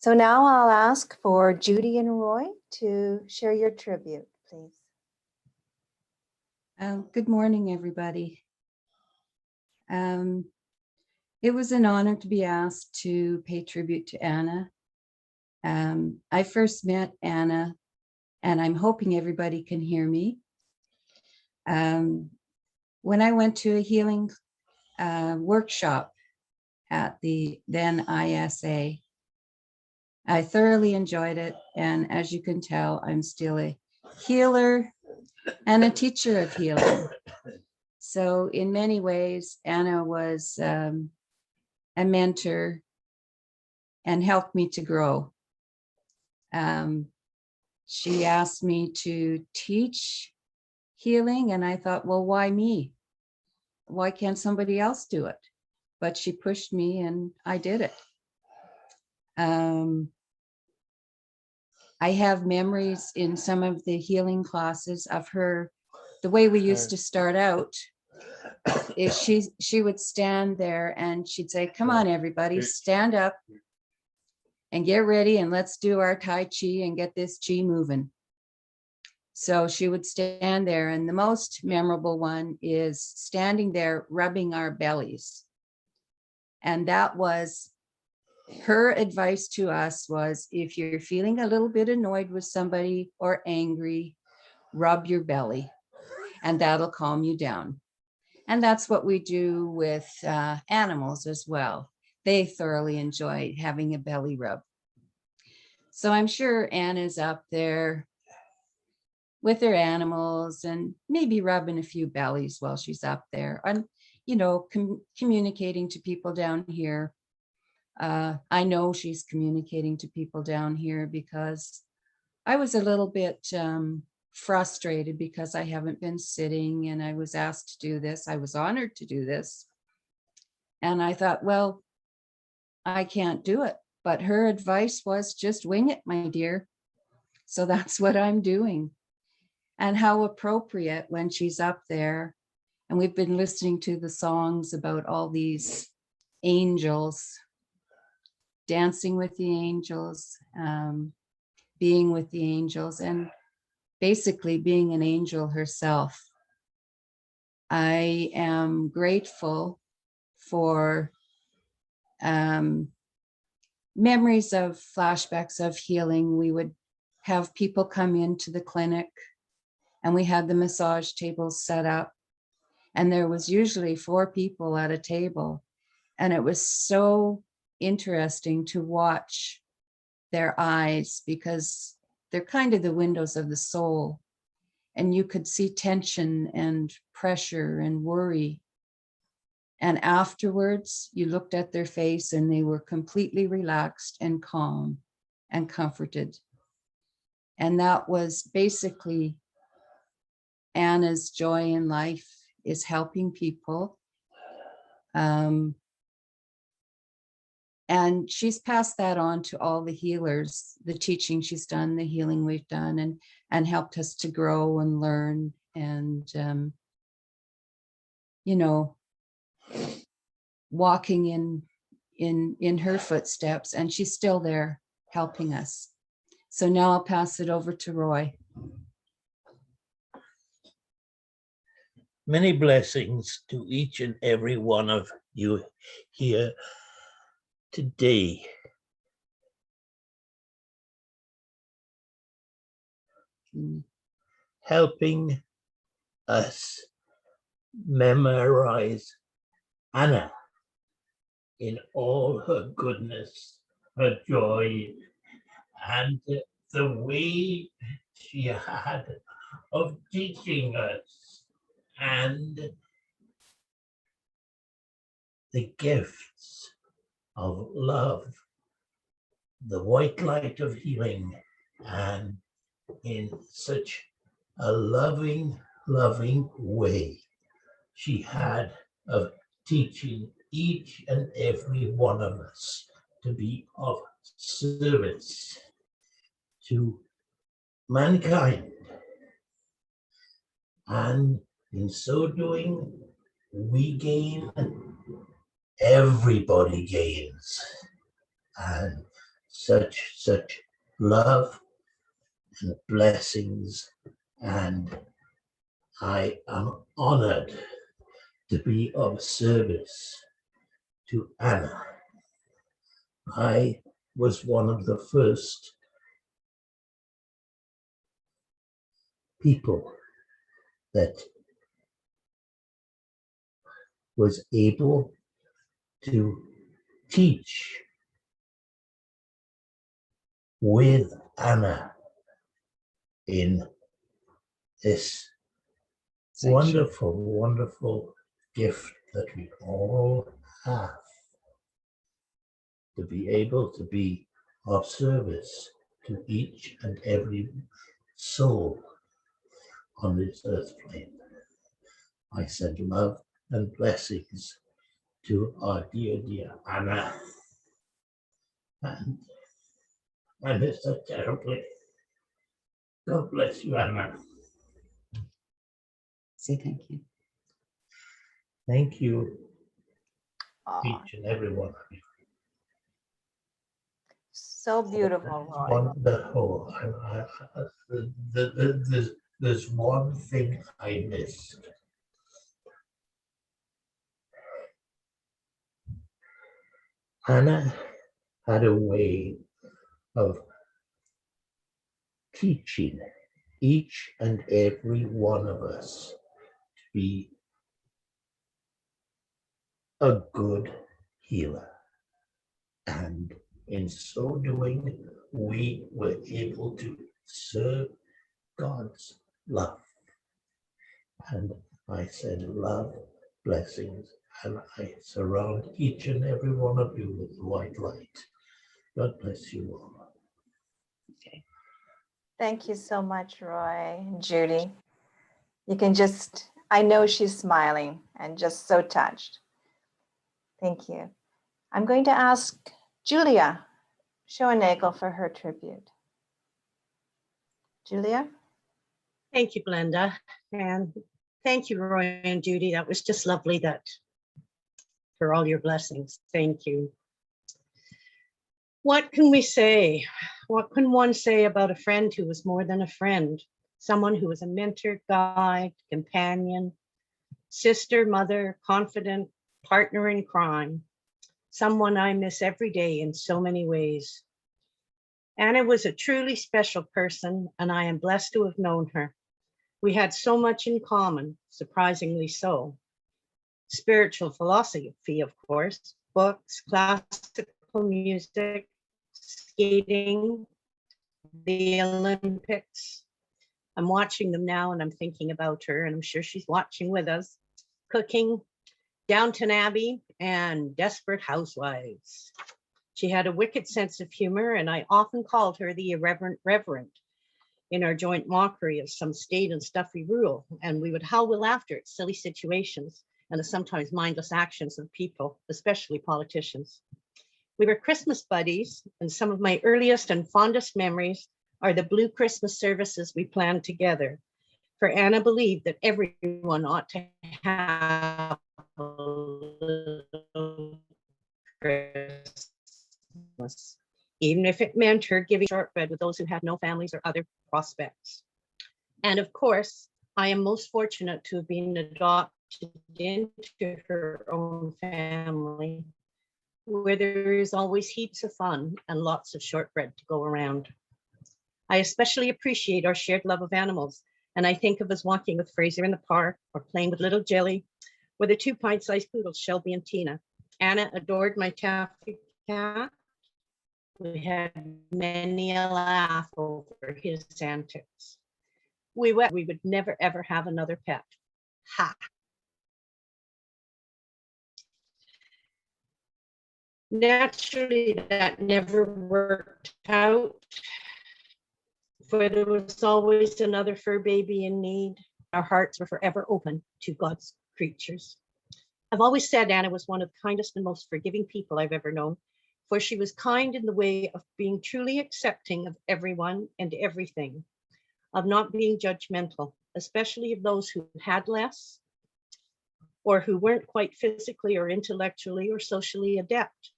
So now I'll ask for Judy and Roy to share your tribute, please. Good morning, everybody. It was an honor to be asked to pay tribute to Anna. I first met Anna, and I'm hoping everybody can hear me. When I went to a healing workshop at the then ISA, I thoroughly enjoyed it. And as you can tell, I'm still a healer and a teacher of healing. So in many ways, Anna was a mentor and helped me to grow. She asked me to teach healing, and I thought, well, why me? Why can't somebody else do it? But she pushed me and I did it. I have memories in some of the healing classes of her. The way we used to start out is she would stand there and she'd say, come on, everybody, stand up and get ready and let's do our Tai Chi and get this Chi moving. So she would stand there, and the most memorable one is standing there rubbing our bellies. And that was her advice to us was, if you're feeling a little bit annoyed with somebody or angry, rub your belly and that'll calm you down. And that's what we do with animals as well. They thoroughly enjoy having a belly rub. So I'm sure Anna's up there with her animals and maybe rubbing a few bellies while she's up there and, you know, communicating to people down here. I know she's communicating to people down here because I was a little bit frustrated because I haven't been sitting and I was asked to do this. I was honored to do this. And I thought, well, I can't do it. But her advice was just wing it, my dear. So that's what I'm doing. And how appropriate when she's up there. And we've been listening to the songs about all these angels, dancing with the angels, being with the angels, and basically being an angel herself. I am grateful for memories of flashbacks of healing. We would have people come into the clinic and we had the massage tables set up, and there was usually 4 people at a table. And it was so interesting to watch their eyes because they're kind of the windows of the soul. And you could see tension and pressure and worry. And afterwards, you looked at their face and they were completely relaxed and calm and comforted. And that was basically Anna's joy in life, is helping people. And she's passed that on to all the healers, the teaching she's done, the healing we've done, and helped us to grow and learn and, you know, walking in her footsteps, and she's still there helping us. So now I'll pass it over to Roy. Many blessings to each and every one of you here today. Helping us memorize Anna in all her goodness, her joy, and the way she had of teaching us, and the gifts of love, the white light of healing, and in such a loving way she had of teaching each and every one of us to be of service to mankind. And in so doing, we gain, everybody gains. And such love and blessings, and I am honored to be of service to Anna. I was one of the first people that was able to teach with Anna in this Section. wonderful, wonderful gift that we all have, to be able to be of service to each and every soul on this earth plane. I send love and blessings to our dear, dear Anna. And I miss her terribly. God bless you, Anna. Say thank you. Thank you, Aw, each and every one of you. so beautiful, Roy. Wonderful. There's one thing I missed. Anna had a way of teaching each and every one of us to be a good healer. And in so doing, we were able to serve God's love. And I send love, blessings, and I surround each and every one of you with white light. God bless you all. Thank you so much, Roy and Judy. You can just, I know she's smiling and just so touched. Thank you. I'm going to ask Julia Schoenagel for her tribute. Julia? Thank you, Glenda. And thank you, Roy and Judy. That was just lovely for all your blessings. Thank you. What can we say? What can one say about a friend who was more than a friend? Someone who was a mentor, guide, companion, sister, mother, confidant, partner in crime. Someone I miss every day in so many ways. Anna was a truly special person, and I am blessed to have known her. We had so much in common, surprisingly so. Spiritual philosophy, of course, books, classical music, skating, the Olympics. I'm watching them now and I'm thinking about her, and I'm sure she's watching with us. Cooking, Downton Abbey, and Desperate Housewives. She had a wicked sense of humor, and I often called her the irreverent reverend in our joint mockery of some staid and stuffy rule, and we would howl with laughter at silly situations and the sometimes mindless actions of people, especially politicians. We were Christmas buddies, and some of my earliest and fondest memories are the blue Christmas services we planned together. For Anna believed that everyone ought to have a little Christmas, even if it meant her giving shortbread with those who had no families or other prospects. And of course, I am most fortunate to have been adopted into her own family, where there is always heaps of fun and lots of shortbread to go around. I especially appreciate our shared love of animals, and I think of us walking with Fraser in the park or playing with little Jelly, or the 2 pint-sized poodles, Shelby and Tina. Anna adored my taffy cat. We had many a laugh over his antics. We would never, ever have another pet. Ha! Naturally, that never worked out, for there was always another fur baby in need. Our hearts were forever open to God's creatures. I've always said Anna was one of the kindest and most forgiving people I've ever known, for she was kind in the way of being truly accepting of everyone and everything, of not being judgmental, especially of those who had less or who weren't quite physically or intellectually or socially adept.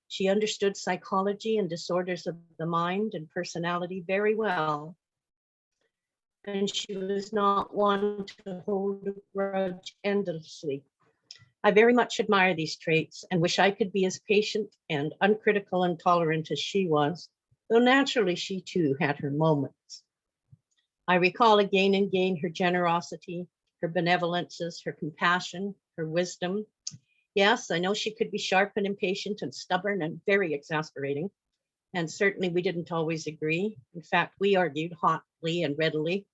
She understood psychology and disorders of the mind and personality very well, and she was not one to hold a grudge endlessly. I very much admire these traits and wish I could be as patient and uncritical and tolerant as she was, though naturally she too had her moments. I recall again and again her generosity, her benevolences, her compassion, her wisdom. Yes, I know she could be sharp and impatient and stubborn and very exasperating, and certainly we didn't always agree. In fact, we argued hotly and readily.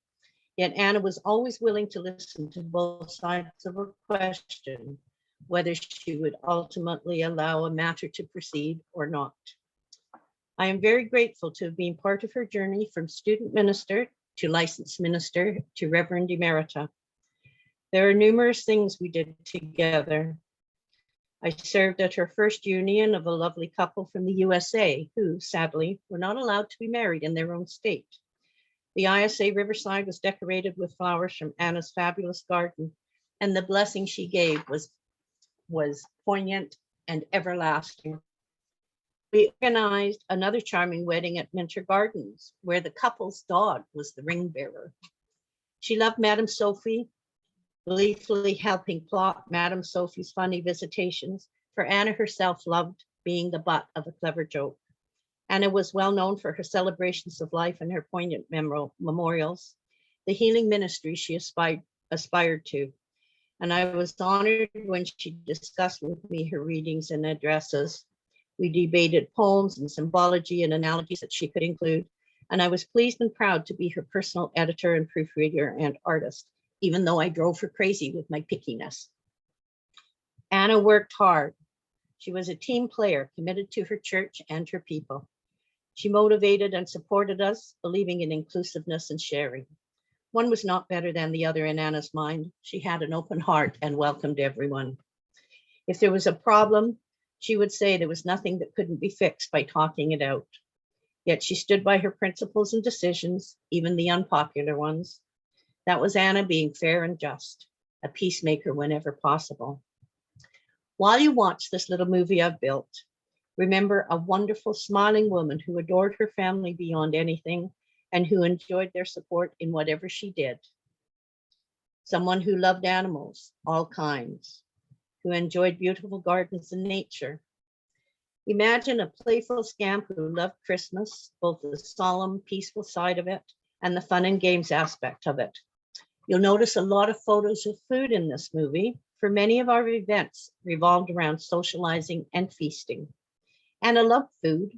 Yet Anna was always willing to listen to both sides of a question, whether she would ultimately allow a matter to proceed or not. I am very grateful to have been part of her journey from student minister to licensed minister to Reverend Emerita. There are numerous things we did together. I served at her first union of a lovely couple from the USA who, sadly, were not allowed to be married in their own state. The ISA Riverside was decorated with flowers from Anna's fabulous garden, and the blessing she gave was poignant and everlasting. We organized another charming wedding at Minter Gardens, where the couple's dog was the ring bearer. She loved Madame Sophie, gleefully helping plot Madame Sophie's funny visitations, for Anna herself loved being the butt of a clever joke. Anna was well known for her celebrations of life and her poignant memorials, the healing ministry she aspired to. And I was honored when she discussed with me her readings and addresses. We debated poems and symbology and analogies that she could include. And I was pleased and proud to be her personal editor and proofreader and artist, even though I drove her crazy with my pickiness. Anna worked hard. She was a team player committed to her church and her people. She motivated and supported us, believing in inclusiveness and sharing. One was not better than the other in Anna's mind. She had an open heart and welcomed everyone. If there was a problem, she would say there was nothing that couldn't be fixed by talking it out. Yet she stood by her principles and decisions, even the unpopular ones. That was Anna being fair and just, a peacemaker whenever possible. While you watch this little movie I've built, remember a wonderful, smiling woman who adored her family beyond anything and who enjoyed their support in whatever she did. Someone who loved animals, all kinds, who enjoyed beautiful gardens and nature. Imagine a playful scamp who loved Christmas, both the solemn, peaceful side of it and the fun and games aspect of it. You'll notice a lot of photos of food in this movie, for many of our events revolved around socializing and feasting. Anna loved food.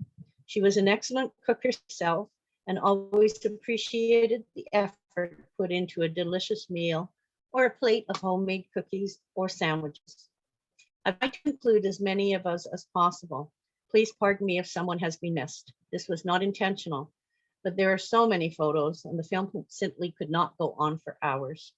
She was an excellent cook herself and always appreciated the effort put into a delicious meal or a plate of homemade cookies or sandwiches. I'd like to include as many of us as possible. Please pardon me if someone has been missed. This was not intentional, but there are so many photos and the film simply could not go on for hours.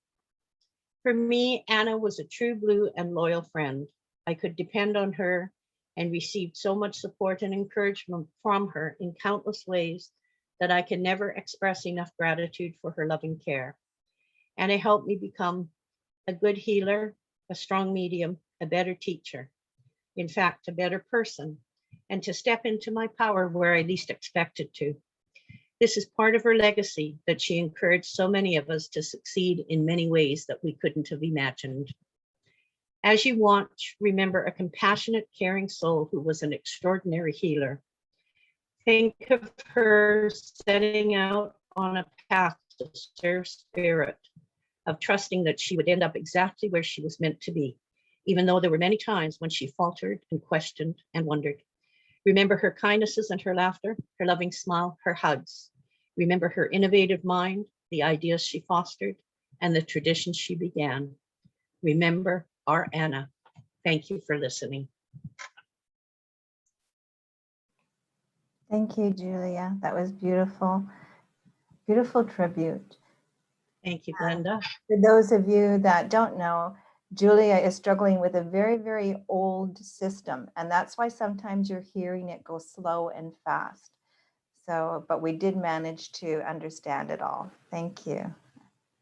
For me, Anna was a true blue and loyal friend. I could depend on her and received so much support and encouragement from her in countless ways that I can never express enough gratitude for her loving care. Anna helped me become a good healer, a strong medium, a better teacher, in fact, a better person, and to step into my power where I least expected to. This is part of her legacy, that she encouraged so many of us to succeed in many ways that we couldn't have imagined. As you watch, remember a compassionate, caring soul who was an extraordinary healer. Think of her setting out on a path to serve spirit, of trusting that she would end up exactly where she was meant to be, even though there were many times when she faltered and questioned and wondered. Remember her kindnesses and her laughter, her loving smile, her hugs. Remember her innovative mind, the ideas she fostered, and the traditions she began. Remember our Anna. Thank you for listening. Thank you, Julia. That was beautiful. Beautiful tribute. Thank you, Glenda. For those of you that don't know, Julia is struggling with a very, very old system, and that's why sometimes you're hearing it go slow and fast. So, but we did manage to understand it all. Thank you.